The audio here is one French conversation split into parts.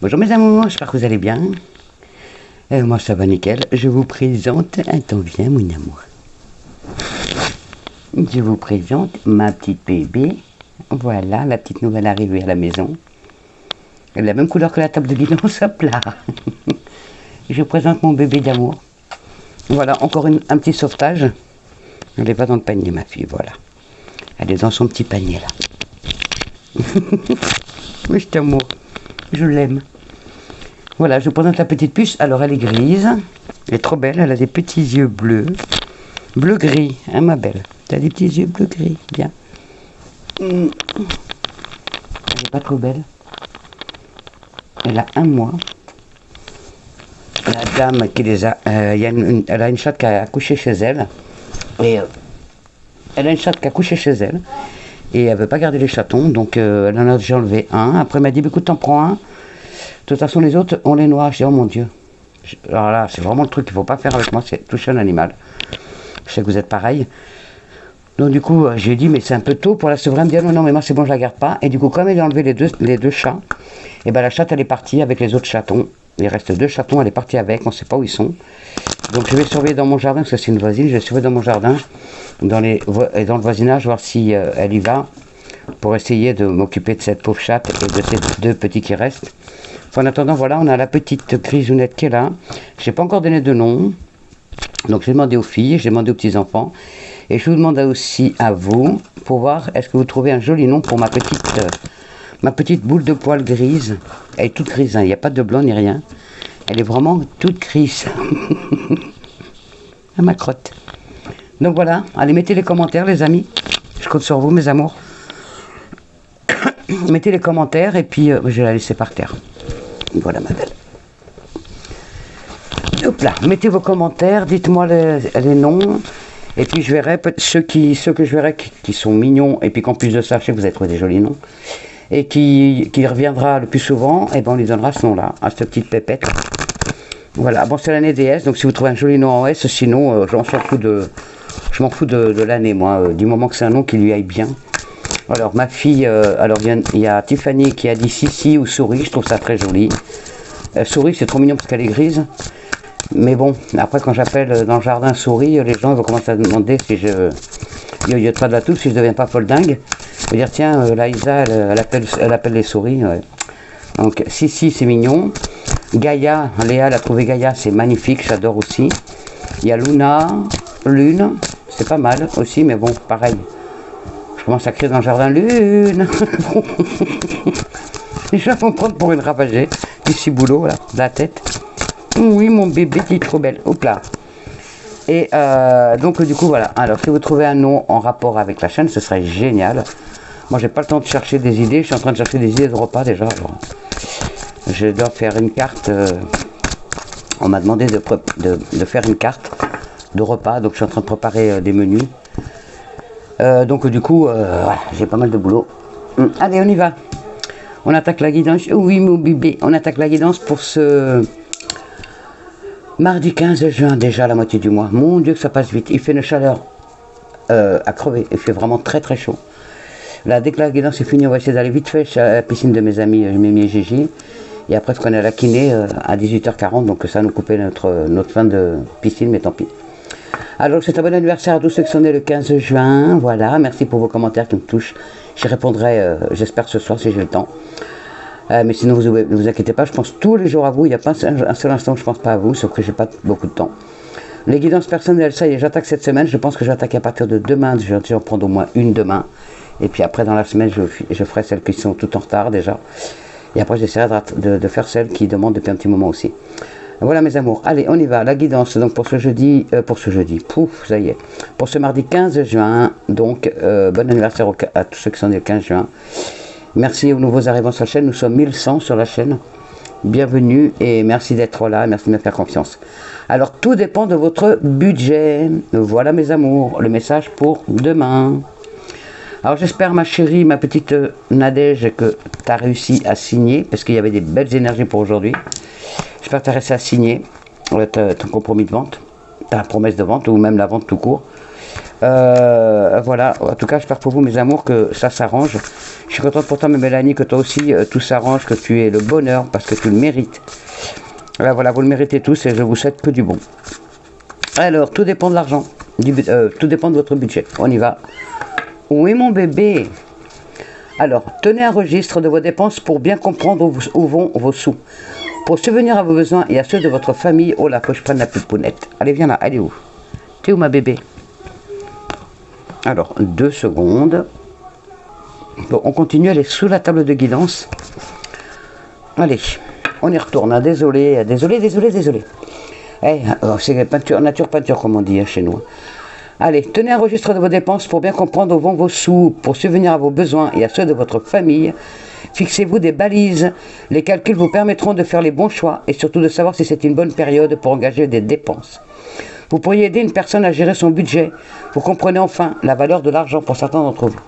Bonjour mes amours, j'espère que vous allez bien. Moi ça va nickel. Je vous présente, attends viens mon amour. Je vous présente ma petite bébé. Voilà, la petite nouvelle arrivée à la maison. Elle a la même couleur que la table de guidance, hop là. Je vous présente mon bébé d'amour. Voilà, encore un petit sauvetage. Elle n'est pas dans le panier ma fille, voilà. Elle est dans son petit panier là. Mais je t'amour, je l'aime. Voilà, je vous présente la petite puce. Alors elle est grise, elle est trop belle, elle a des petits yeux bleus. Bleu-gris, hein ma belle. Tu as des petits yeux bleu-gris, bien. Elle n'est pas trop belle. Elle a 1 mois. La dame qui les a, elle a une chatte qui a accouché chez elle. Et elle a une chatte qui a accouché chez elle. Et elle ne veut pas garder les chatons, donc elle en a déjà enlevé un. Après elle m'a dit, écoute, t'en prends un. De toute façon, les autres, on les noie. Je dis, oh mon Dieu. Alors là, c'est vraiment le truc qu'il ne faut pas faire avec moi, c'est toucher un animal. Je sais que vous êtes pareil. Donc du coup, j'ai dit, mais c'est un peu tôt pour la sevrer. Elle me dit, non, non, mais moi c'est bon, je la garde pas. Et du coup, comme elle a enlevé les deux chats, et ben la chatte, elle est partie avec les autres chatons. Il reste 2 chatons, elle est partie avec, on ne sait pas où ils sont. Donc je vais surveiller dans mon jardin, parce que c'est une voisine, je vais surveiller dans mon jardin, dans le voisinage, voir si elle y va, pour essayer de m'occuper de cette pauvre chatte et de ces 2 petits qui restent. En attendant, voilà, on a la petite grisounette qui est là. Je n'ai pas encore donné de nom. Donc j'ai demandé aux filles, j'ai demandé aux petits-enfants. Et je vous demande aussi à vous, pour voir, est-ce que vous trouvez un joli nom pour ma petite boule de poils grise. Elle est toute grise, hein, il n'y a pas de blanc ni rien. Elle est vraiment toute grise. À ma crotte. Donc voilà, allez, mettez les commentaires les amis. Je compte sur vous mes amours. Mettez les commentaires et puis je vais la laisser par terre. Voilà ma belle. Hop là, mettez vos commentaires, dites-moi les noms. Et puis je verrai ceux que je verrai qui sont mignons. Et puis qu'en plus de ça, je sais que vous avez trouvé des jolis noms. Et qui reviendra le plus souvent, et ben on lui donnera ce nom-là, à cette petite pépette. Voilà, bon c'est l'année des S, donc si vous trouvez un joli nom en S, sinon je m'en fous de l'année moi, du moment que c'est un nom qui lui aille bien. Alors ma fille, alors il y a Tiffany qui a dit Sissi ou Souris, je trouve ça très joli. Souris c'est trop mignon parce qu'elle est grise. Mais bon, après quand j'appelle dans le jardin Souris, les gens vont commencer à demander si il y a pas de la touche, si je deviens pas folle dingue. Je veux dire tiens, Laïsa elle appelle les souris. Ouais. Donc Sissi c'est mignon. Gaïa, Léa elle a trouvé Gaïa, c'est magnifique, j'adore aussi. Il y a Luna, Lune, c'est pas mal aussi, mais bon, pareil. Je commence à crier dans le jardin, Lune. Les gens vont me prendre pour une ravagée. Du ciboulot, là, de la tête. Oui, mon bébé qui est trop belle. Hop là. Et donc, du coup, voilà. Alors, si vous trouvez un nom en rapport avec la chaîne, ce serait génial. Moi, j'ai pas le temps de chercher des idées. Je suis en train de chercher des idées de repas déjà. Alors, je dois faire une carte. On m'a demandé de faire une carte de repas. Donc, je suis en train de préparer des menus. Donc du coup, voilà, j'ai pas mal de boulot. Allez, on y va. On attaque la guidance. Oui, mon bébé, on attaque la guidance pour ce mardi 15 juin, déjà la moitié du mois. Mon Dieu que ça passe vite. Il fait une chaleur à crever. Il fait vraiment très très chaud. Là, dès que la guidance est finie, on va essayer d'aller vite fait à la piscine de mes amis Mimi et Gigi. Et après, il faut qu'on ait la kiné à 18h40. Donc ça nous coupait notre fin de piscine, mais tant pis. Alors c'est un bon anniversaire à tous ceux qui sont nés le 15 juin, voilà, merci pour vos commentaires qui me touchent, j'y répondrai j'espère ce soir si j'ai le temps, mais sinon ne vous inquiétez pas, je pense tous les jours à vous, il n'y a pas un seul instant où je ne pense pas à vous, sauf que j'ai pas beaucoup de temps. Les guidances personnelles, ça y est, j'attaque cette semaine, je pense que j'attaque à partir de demain, je vais en prendre au moins une demain, et puis après dans la semaine je ferai celles qui sont toutes en retard déjà, et après j'essaierai de faire celles qui demandent depuis un petit moment aussi. Voilà mes amours, allez on y va, la guidance donc pour ce jeudi, pouf ça y est, pour ce mardi 15 juin, donc bon anniversaire à tous ceux qui sont nés le 15 juin, merci aux nouveaux arrivants sur la chaîne, nous sommes 1100 sur la chaîne, bienvenue et merci d'être là, merci de me faire confiance. Alors tout dépend de votre budget, voilà mes amours, le message pour demain. Alors j'espère ma chérie, ma petite Nadège que tu as réussi à signer, parce qu'il y avait des belles énergies pour aujourd'hui. J'espère que tu as réussi à signer ton compromis de vente, ta promesse de vente ou même la vente tout court. Voilà, en tout cas j'espère pour vous mes amours que ça s'arrange. Je suis contente pour toi, Mélanie, que toi aussi, tout s'arrange, que tu aies le bonheur, parce que tu le mérites. Là, voilà, vous le méritez tous et je vous souhaite que du bon. Alors, tout dépend de l'argent. Tout dépend de votre budget. On y va. Oui, mon bébé. Alors, tenez un registre de vos dépenses pour bien comprendre où vont vos sous. Pour subvenir à vos besoins et à ceux de votre famille. Oh là, faut que je prenne la poupounette. Allez, viens là. Elle est où? T'es où, ma bébé? Alors, 2 secondes. Bon, on continue. Elle est sous la table de guidance. Allez, on y retourne. Hein. Désolé. C'est peinture, nature peinture, comme on dit hein, chez nous. Allez, tenez un registre de vos dépenses pour bien comprendre où vont vos sous. Pour subvenir à vos besoins et à ceux de votre famille. Fixez-vous des balises. Les calculs vous permettront de faire les bons choix et surtout de savoir si c'est une bonne période pour engager des dépenses. Vous pourriez aider une personne à gérer son budget. Vous comprenez enfin la valeur de l'argent pour certains d'entre vous.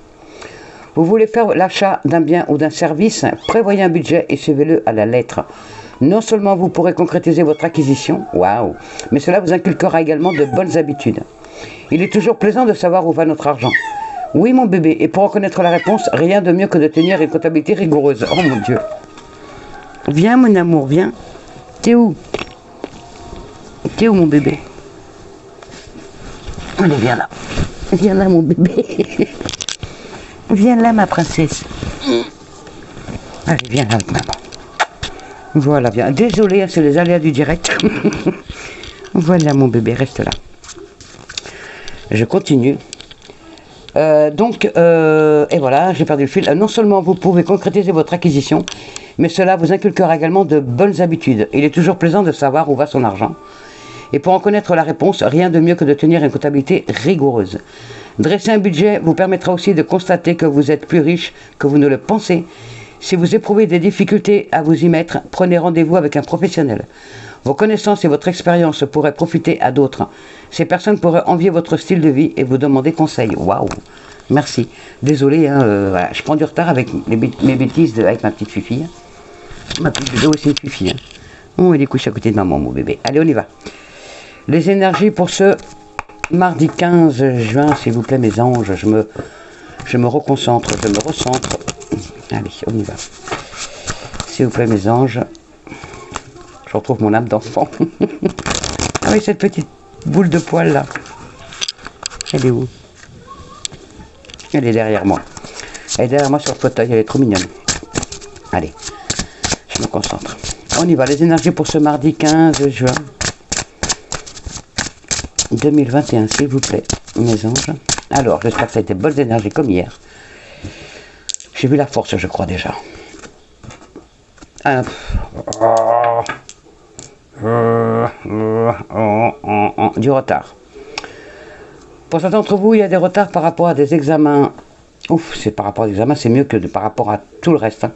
Vous voulez faire l'achat d'un bien ou d'un service, prévoyez un budget et suivez-le à la lettre. Non seulement vous pourrez concrétiser votre acquisition, waouh, mais cela vous inculquera également de bonnes habitudes. Il est toujours plaisant de savoir où va notre argent. Oui, mon bébé, et pour reconnaître la réponse, rien de mieux que de tenir une comptabilité rigoureuse. Oh mon Dieu. Viens, mon amour, viens. T'es où? T'es où, mon bébé? Allez, viens là. Viens là, mon bébé. Viens là, ma princesse. Allez, viens là avec maman. Voilà, viens. Désolée, c'est les aléas du direct. Voilà, mon bébé, reste là. Je continue. Et voilà, j'ai perdu le fil. Non seulement vous pouvez concrétiser votre acquisition, mais cela vous inculquera également de bonnes habitudes. Il est toujours plaisant de savoir où va son argent. Et pour en connaître la réponse, rien de mieux que de tenir une comptabilité rigoureuse. Dresser un budget vous permettra aussi de constater que vous êtes plus riche que vous ne le pensez. Si vous éprouvez des difficultés à vous y mettre, prenez rendez-vous avec un professionnel. Vos connaissances et votre expérience pourraient profiter à d'autres. Ces personnes pourraient envier votre style de vie et vous demander conseil. Waouh, merci. Désolé, hein, voilà. Je prends du retard avec mes bêtises avec ma petite fifille. Ma petite bébé aussi une fifille. Hein. Oh, il est couché à côté de maman, mon bébé. Allez, on y va. Les énergies pour ce mardi 15 juin, s'il vous plaît, mes anges. Je me reconcentre, je me recentre. Allez, on y va. S'il vous plaît, mes anges. Je retrouve mon âme d'enfant. Ah oui, cette petite boule de poil là. Elle est où? Elle est derrière moi. Elle est derrière moi sur le fauteuil, elle est trop mignonne. Allez, je me concentre. On y va, les énergies pour ce mardi 15 juin 2021, s'il vous plaît, mes anges. Alors, j'espère que ça a été bonnes énergies comme hier. J'ai vu la force, je crois déjà. Du retard. Pour certains d'entre vous, il y a des retards par rapport à des examens. Ouf, c'est par rapport à des examens, c'est mieux que par rapport à tout le reste. Hein.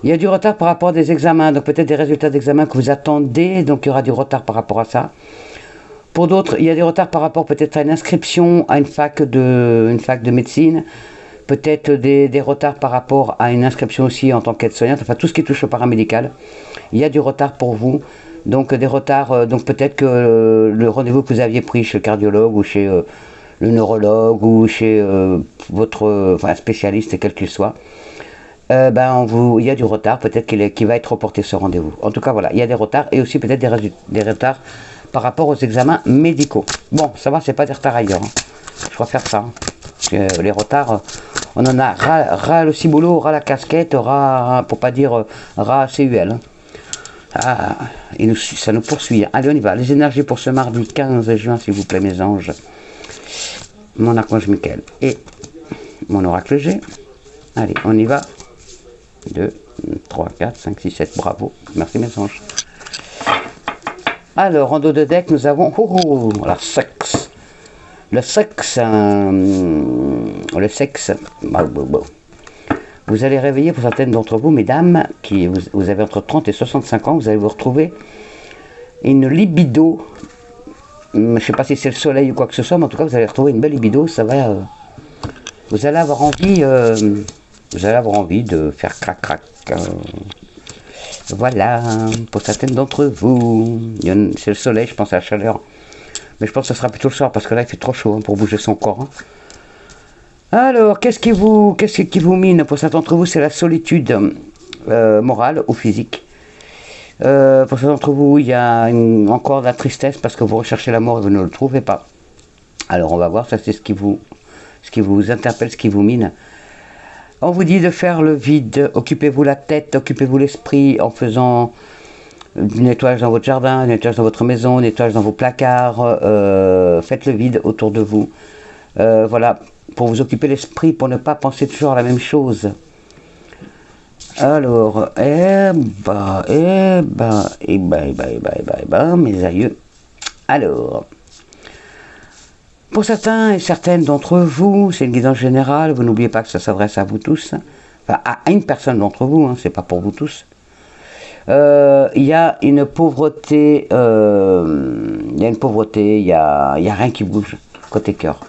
Il y a du retard par rapport à des examens, donc peut-être des résultats d'examen que vous attendez, donc il y aura du retard par rapport à ça. Pour d'autres, il y a des retards par rapport peut-être à une inscription à une fac de médecine, peut-être des retards par rapport à une inscription aussi en tant qu'aide-soignante, enfin tout ce qui touche au paramédical. Il y a du retard pour vous, donc des retards, donc peut-être que le rendez-vous que vous aviez pris chez le cardiologue ou chez le neurologue ou chez votre spécialiste, quel qu'il soit, il y a du retard, peut-être qu'il va être reporté ce rendez-vous. En tout cas, voilà, il y a des retards et aussi peut-être des retards par rapport aux examens médicaux. Bon, ça va, c'est pas des retards ailleurs. Hein. Je préfère ça. Hein. Parce que les retards, on en a ras le ciboulot, ras la casquette, ras, pour pas dire ras CUL. Hein. Ah, ça nous poursuit. Allez, on y va. Les énergies pour ce mardi 15 juin, s'il vous plaît, mes anges. Mon archange Michael et mon oracle G. Allez, on y va. 2, 3, 4, 5, 6, 7. Bravo. Merci, mes anges. Alors, en dos de deck, nous avons la sexe. Le sexe. Le sexe. Vous allez réveiller pour certaines d'entre vous, mesdames, vous avez entre 30 et 65 ans, vous allez vous retrouver une libido. Je ne sais pas si c'est le soleil ou quoi que ce soit, mais en tout cas, vous allez retrouver une belle libido. Ça va. Vous allez avoir envie. Vous allez avoir envie de faire crac-crac. Voilà, pour certaines d'entre vous. C'est le soleil, je pense à la chaleur. Mais je pense que ce sera plutôt le soir, parce que là, il fait trop chaud hein, pour bouger son corps. Hein. Alors, qu'est-ce qui vous mine pour certains d'entre vous? C'est la solitude morale ou physique. Pour certains d'entre vous, il y a encore de la tristesse parce que vous recherchez l'amour et vous ne le trouvez pas. Alors, on va voir, ça c'est ce qui vous interpelle, ce qui vous mine. On vous dit de faire le vide, occupez-vous la tête, occupez-vous l'esprit en faisant du nettoyage dans votre jardin, du nettoyage dans votre maison, du nettoyage dans vos placards, faites le vide autour de vous. Voilà, pour vous occuper l'esprit, pour ne pas penser toujours à la même chose. Alors, mes aïeux. Alors, pour certains et certaines d'entre vous, c'est une guidance générale, vous n'oubliez pas que ça s'adresse à vous tous, enfin à une personne d'entre vous, hein, c'est pas pour vous tous. Il y a une pauvreté, il y a rien qui bouge, côté cœur.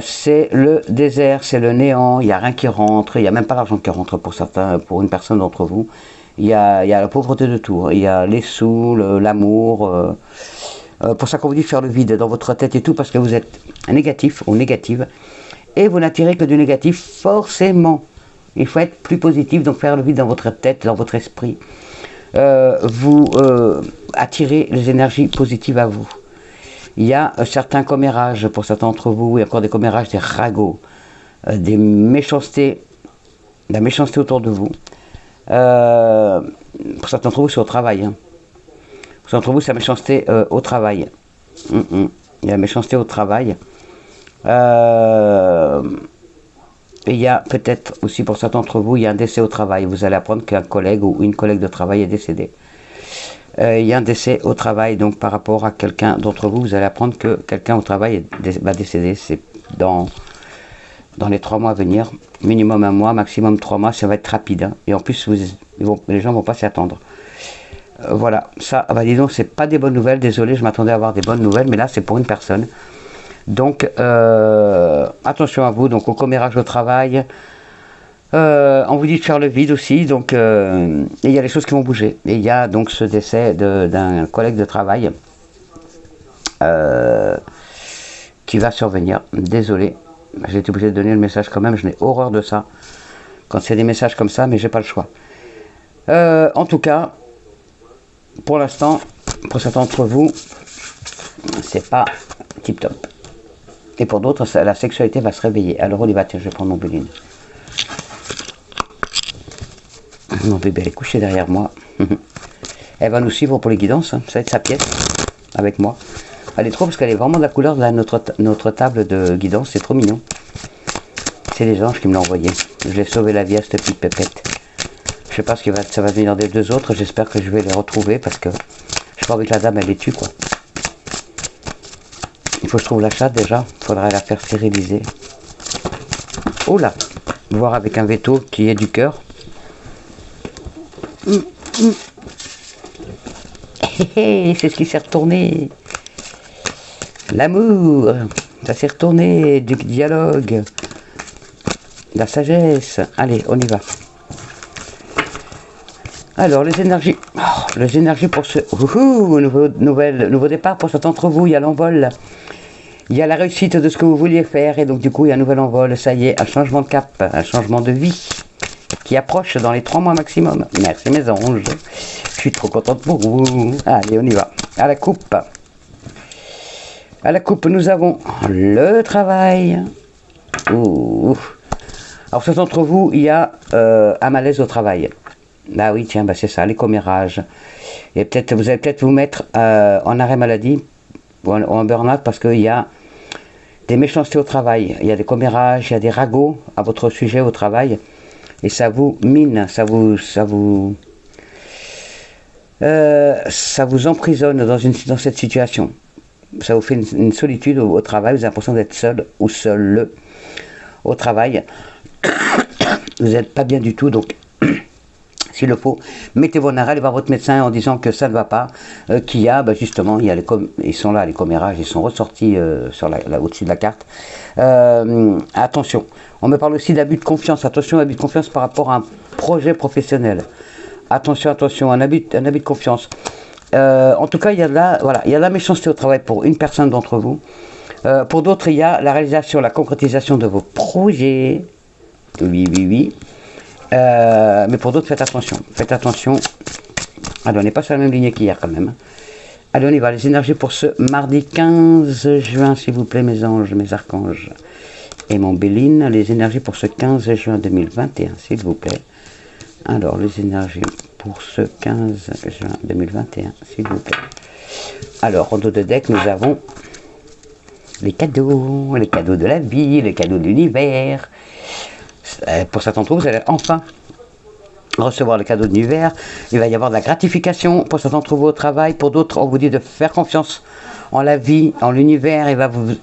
C'est le désert, c'est le néant, il n'y a rien qui rentre, il n'y a même pas l'argent qui rentre pour certains, pour une personne d'entre vous. Il y a la pauvreté de tout, il y a les sous, l'amour. Pour ça qu'on vous dit de faire le vide dans votre tête et tout, parce que vous êtes négatif ou négative, et vous n'attirez que du négatif, forcément. Il faut être plus positif, donc faire le vide dans votre tête, dans votre esprit. Vous attirez les énergies positives à vous. Il y a certains commérages, pour certains d'entre vous, il y a encore des commérages, des ragots, des méchancetés, de la méchanceté autour de vous. Pour certains d'entre vous, c'est au travail. Hein. Pour certains d'entre vous, c'est la méchanceté au travail. Il y a la méchanceté au travail. Et il y a peut-être aussi, pour certains d'entre vous, il y a un décès au travail. Vous allez apprendre qu'un collègue ou une collègue de travail est décédée. Il y a un décès au travail, donc par rapport à quelqu'un d'entre vous, vous allez apprendre que quelqu'un au travail va décéder. C'est dans les 3 mois à venir, minimum 1 mois, maximum 3 mois, ça va être rapide. Hein. Et en plus, les gens ne vont pas s'y attendre. Voilà, ça, bah dis donc, c'est pas des bonnes nouvelles, désolé, je m'attendais à avoir des bonnes nouvelles, mais là, c'est pour une personne. Donc, attention à vous, donc au commérage au travail. On vous dit de faire le vide aussi, donc il y a des choses qui vont bouger. Et il y a donc ce décès d'un collègue de travail qui va survenir. Désolé, j'ai été obligé de donner le message quand même, je n'ai horreur de ça. Quand c'est des messages comme ça, mais j'ai pas le choix. En tout cas, pour l'instant, pour certains d'entre vous, c'est pas tip top. Et pour d'autres, la sexualité va se réveiller. Alors on y va, tiens, je vais prendre mon béline. Mon bébé, elle est couchée derrière moi. Elle va nous suivre pour les guidances. Hein. Ça va être sa pièce avec moi. Elle est trop parce qu'elle est vraiment de la couleur de notre table de guidance. C'est trop mignon. C'est les anges qui me l'ont envoyé. Je l'ai sauvé la vie à cette petite pépette. Je sais pas ce que ça va venir des 2 autres. J'espère que je vais les retrouver parce que je crois que la dame elle les tue quoi. Il faut que je trouve la chatte déjà. Il faudrait la faire stériliser. Oh là, voir avec un veto qui est du cœur. C'est ce qui s'est retourné. L'amour, ça s'est retourné, du dialogue, la sagesse. Allez, on y va. Alors, les énergies pour ce nouveau départ pour certains d'entre vous, il y a l'envol. Il y a la réussite de ce que vous vouliez faire et donc du coup, il y a un nouvel envol. Ça y est, un changement de cap, un changement de vie qui approche dans les 3 mois maximum. Merci mes anges. Je suis trop contente pour vous. Allez, on y va. À la coupe. À la coupe, nous avons le travail. Ouh. Alors, certains d'entre vous, il y a un malaise au travail. Ah oui, tiens, bah c'est ça, les commérages. Et peut-être, vous allez peut-être vous mettre en arrêt maladie ou en burn-out parce qu'il y a des méchancetés au travail. Il y a des commérages, il y a des ragots à votre sujet au travail. Et ça vous mine, ça vous emprisonne dans cette situation. Ça vous fait une solitude au travail, vous avez l'impression d'être seul ou seul au travail. Vous n'êtes pas bien du tout, donc s'il le faut, mettez-vous en arrêt, allez voir votre médecin en disant que ça ne va pas, qu'il y a, justement, ils sont là, les commérages, ils sont ressortis au-dessus de la carte. Attention, on me parle aussi d'abus de confiance, attention, abus de confiance par rapport à un projet professionnel. Attention, un abus de confiance. En tout cas, il y a de la méchanceté au travail pour une personne d'entre vous. Pour d'autres, il y a la réalisation, la concrétisation de vos projets. Oui, oui, oui. Mais pour d'autres, faites attention. Faites attention. Allez, on n'est pas sur la même ligne qu'hier quand même. Allez, on y va. Les énergies pour ce mardi 15 juin, s'il vous plaît, mes anges, mes archanges. Et mon Béline, les énergies pour ce 15 juin 2021, s'il vous plaît. Alors, les énergies pour ce 15 juin 2021, s'il vous plaît. Alors, en dos de deck, nous avons les cadeaux de la vie, les cadeaux de l'univers. Pour certains d'entre vous, vous allez enfin recevoir le cadeau de l'univers. Il va y avoir de la gratification pour certains d'entre vous au travail. Pour d'autres, on vous dit de faire confiance en la vie, en l'univers.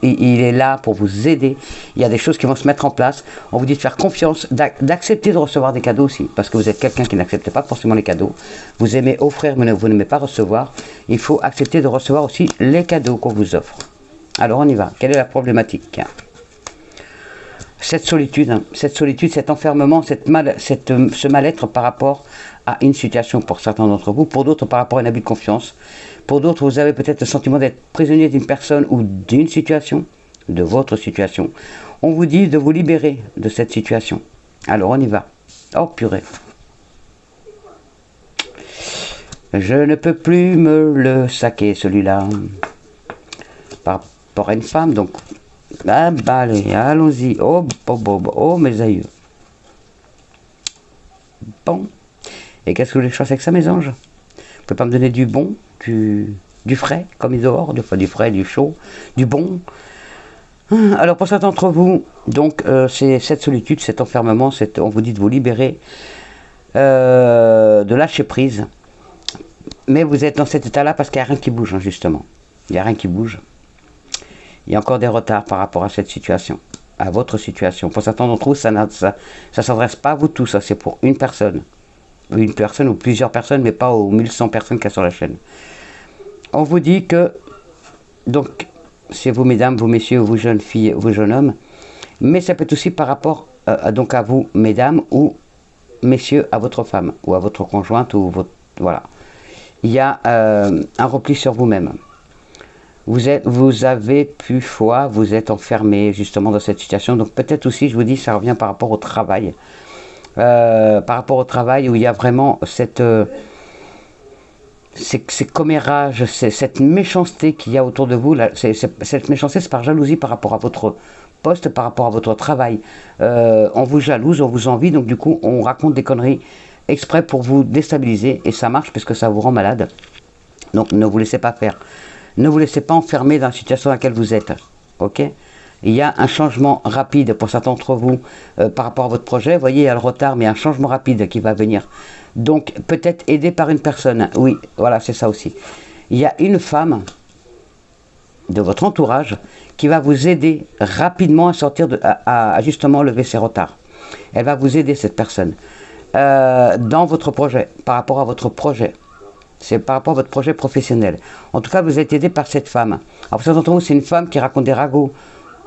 Il est là pour vous aider. Il y a des choses qui vont se mettre en place. On vous dit de faire confiance, d'accepter de recevoir des cadeaux aussi. Parce que vous êtes quelqu'un qui n'accepte pas forcément les cadeaux. Vous aimez offrir, mais vous n'aimez pas recevoir. Il faut accepter de recevoir aussi les cadeaux qu'on vous offre. Alors on y va. Quelle est la problématique ? Cette solitude, cet enfermement, ce mal-être par rapport à une situation pour certains d'entre vous, pour d'autres par rapport à un abus de confiance, pour d'autres vous avez peut-être le sentiment d'être prisonnier d'une personne ou d'une situation, de votre situation. On vous dit de vous libérer de cette situation. Alors on y va. Oh purée. Je ne peux plus me le saquer celui-là. Par rapport à une femme, donc... Ah bah allez, allons-y. Oh, oh, mes aïeux. Bon. Et qu'est-ce que vous voulez que je fasse avec ça, mes anges? Vous pouvez pas me donner du bon, du frais, comme il dehors, du frais, du chaud, du bon. Alors pour certains d'entre vous, donc c'est cette solitude, cet enfermement, on vous dit de vous libérer, de lâcher prise. Mais vous êtes dans cet état-là parce qu'il n'y a rien qui bouge, hein, justement. Il n'y a rien qui bouge. Il y a encore des retards par rapport à cette situation, à votre situation. Pour certains d'entre vous, ça ne s'adresse pas à vous tous, ça c'est pour une personne ou plusieurs personnes, mais pas aux 1100 personnes qu'il y a sur la chaîne. On vous dit que, donc, c'est vous mesdames, vous messieurs, vous jeunes filles, vous jeunes hommes, mais ça peut être aussi par rapport donc à vous mesdames ou messieurs, à votre femme ou à votre conjointe ou votre... Voilà. Il y a un repli sur vous-même. Vous avez plus foi, vous êtes enfermé justement dans cette situation. Donc peut-être aussi, je vous dis, ça revient par rapport au travail. Par rapport au travail où il y a vraiment ces commérages, cette méchanceté qu'il y a autour de vous. Cette méchanceté, c'est par jalousie par rapport à votre poste, par rapport à votre travail. On vous jalouse, on vous envie, donc du coup, on raconte des conneries exprès pour vous déstabiliser. Et ça marche parce que ça vous rend malade. Donc ne vous laissez pas faire. Ne vous laissez pas enfermer dans la situation dans laquelle vous êtes. Ok ? Il y a un changement rapide pour certains d'entre vous par rapport à votre projet. Vous voyez, il y a le retard, mais il y a un changement rapide qui va venir. Donc, peut-être aidé par une personne. Oui, voilà, c'est ça aussi. Il y a une femme de votre entourage qui va vous aider rapidement à sortir, à justement lever ces retards. Elle va vous aider, cette personne, dans votre projet, par rapport à votre projet. C'est par rapport à votre projet professionnel. En tout cas, vous êtes aidé par cette femme. Alors, pour certains d'entre vous, c'est une femme qui raconte des ragots,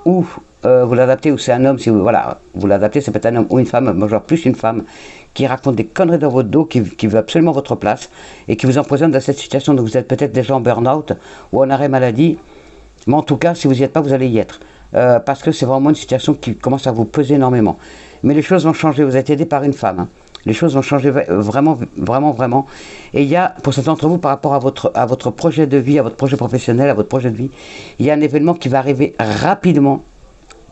ou vous l'adaptez, ou c'est un homme, si vous, voilà, vous l'adaptez, ça peut être un homme ou une femme, moi genre plus une femme, qui raconte des conneries dans votre dos, qui veut absolument votre place, et qui vous empoisonne dans cette situation. Donc vous êtes peut-être déjà en burn-out, ou en arrêt maladie, mais en tout cas, si vous n'y êtes pas, vous allez y être. Parce que c'est vraiment une situation qui commence à vous peser énormément. Mais les choses vont changer, vous êtes aidé par une femme, hein. Les choses vont changer vraiment, vraiment, vraiment. Et il y a, pour certains d'entre vous, par rapport à votre projet de vie, à votre projet professionnel, à votre projet de vie, il y a un événement qui va arriver rapidement,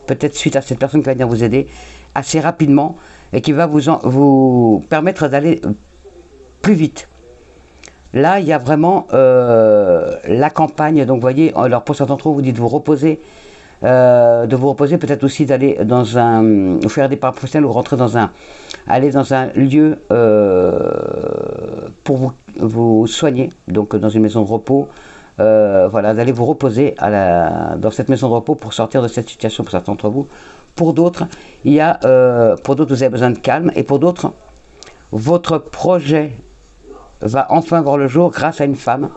peut-être suite à cette personne qui va venir vous aider, assez rapidement, et qui va vous permettre d'aller plus vite. Là, il y a vraiment la campagne. Donc, vous voyez, alors pour certains d'entre vous, vous dites de vous reposer. Peut-être aussi d'aller dans un, faire des parts professionnels ou rentrer dans aller dans un lieu pour vous soigner, donc dans une maison de repos, voilà, d'aller vous reposer dans cette maison de repos pour sortir de cette situation pour certains d'entre vous. Pour d'autres, pour d'autres vous avez besoin de calme, et pour d'autres, votre projet va enfin voir le jour grâce à une femme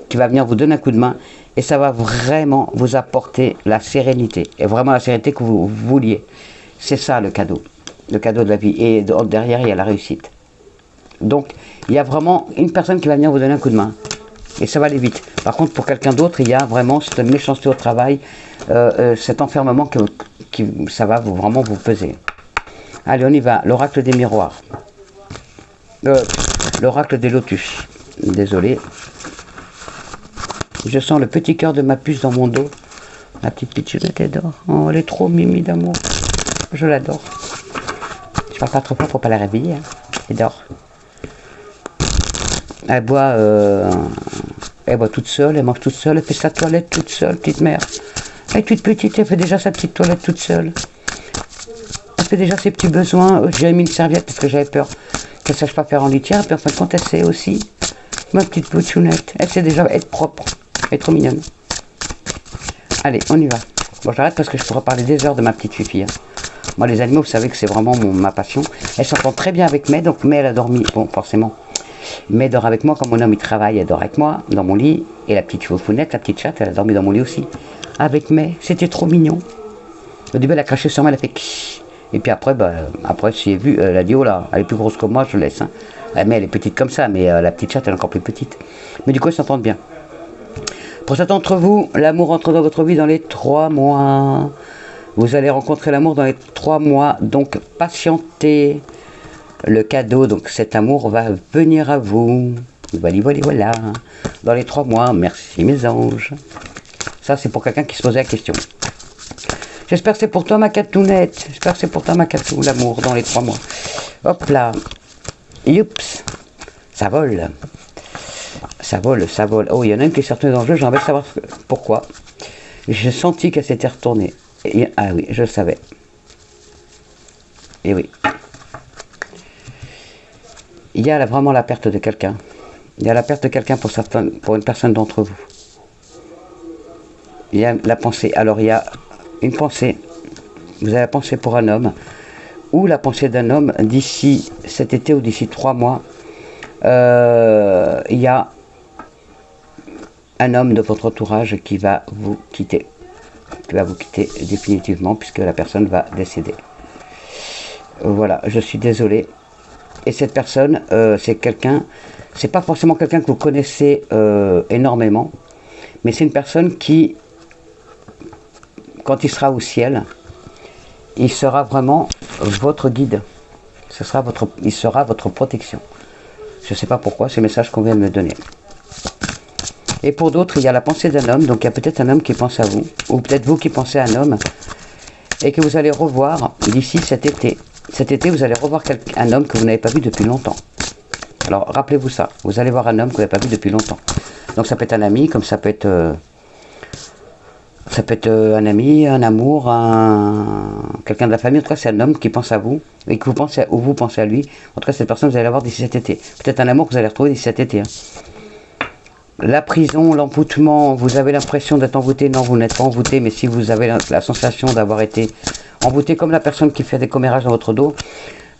qui va venir vous donner un coup de main. Et ça va vraiment vous apporter la sérénité. Et vraiment la sérénité que vous vouliez. C'est ça le cadeau. Le cadeau de la vie. Et derrière, il y a la réussite. Donc, il y a vraiment une personne qui va venir vous donner un coup de main. Et ça va aller vite. Par contre, pour quelqu'un d'autre, il y a vraiment cette méchanceté au travail, cet enfermement ça va vraiment vous peser. Allez, on y va. L'oracle des miroirs. L'oracle des lotus. Désolé. Je sens le petit cœur de ma puce dans mon dos. La petite pitchounette, elle dort. Oh, elle est trop mimi d'amour. Je l'adore. Je parle pas trop fort, faut pas la réveiller. Hein. Elle dort. Elle boit toute seule, elle mange toute seule, elle fait sa toilette toute seule, petite mère. Elle est toute petite, elle fait déjà sa petite toilette toute seule. Elle fait déjà ses petits besoins. J'ai mis une serviette parce que j'avais peur qu'elle ne sache pas faire en litière. Puis en fin de compte, elle sait aussi. Ma petite pitchounette. Elle sait déjà être propre. Elle est trop mignonne. Allez, on y va. Bon, j'arrête parce que je pourrais parler des heures de ma petite fille. Hein. Moi, les animaux, vous savez que c'est vraiment ma passion. Elle s'entend très bien avec May, donc May, elle a dormi. Bon, forcément. May dort avec moi, comme mon homme il travaille, elle dort avec moi, dans mon lit. Et la petite foufounette, la petite chatte, elle a dormi dans mon lit aussi. Avec May, c'était trop mignon. Au début, elle a craché sur moi, elle a fait ksh. Et puis après, après, j'ai vu, elle a dit, oh là, elle est plus grosse que moi, je laisse. Hein. Mais elle est petite comme ça, mais la petite chatte, elle est encore plus petite. Mais du coup, ils s'entendent bien. Pour certains d'entre vous, l'amour entre dans votre vie dans les 3 mois. Vous allez rencontrer l'amour dans les 3 mois, donc patientez. Le cadeau, donc cet amour va venir à vous. Voilà. Dans les 3 mois, merci mes anges. Ça, c'est pour quelqu'un qui se posait la question. J'espère que c'est pour toi, ma catounette. J'espère que c'est pour toi, ma catou, l'amour dans les 3 mois. Hop là. Youps. Ça vole. Ça vole, ça vole. Oh, il y en a une qui est sortie dans le jeu, j'ai envie de savoir pourquoi. J'ai senti qu'elle s'était retournée. Ah oui, je le savais. Et oui. Il y a vraiment la perte de quelqu'un. Il y a la perte de quelqu'un pour une personne d'entre vous. Il y a la pensée. Alors il y a une pensée. Vous avez la pensée pour un homme. Ou la pensée d'un homme d'ici cet été ou d'ici 3 mois. Il y a un homme de votre entourage qui va vous quitter. Qui va vous quitter définitivement puisque la personne va décéder. Voilà, je suis désolé. Et cette personne, c'est quelqu'un, c'est pas forcément quelqu'un que vous connaissez énormément, mais c'est une personne qui, quand il sera au ciel, il sera vraiment votre guide. Il sera votre protection. Je ne sais pas pourquoi, c'est le message qu'on vient de me donner. Et pour d'autres, il y a la pensée d'un homme, donc il y a peut-être un homme qui pense à vous, ou peut-être vous qui pensez à un homme, et que vous allez revoir d'ici cet été. Cet été, vous allez revoir un homme que vous n'avez pas vu depuis longtemps. Alors, rappelez-vous ça. Vous allez voir un homme que vous n'avez pas vu depuis longtemps. Donc, ça peut être un ami, comme ça peut être un ami, un amour, quelqu'un de la famille. En tout cas, c'est un homme qui pense à vous et que vous pensez ou vous pensez à lui. En tout cas, cette personne, vous allez la voir d'ici cet été. Peut-être un amour que vous allez retrouver d'ici cet été. Hein. La prison, l'envoûtement, vous avez l'impression d'être envoûté. Non, vous n'êtes pas envoûté, mais si vous avez la sensation d'avoir été envoûté comme la personne qui fait des commérages dans votre dos,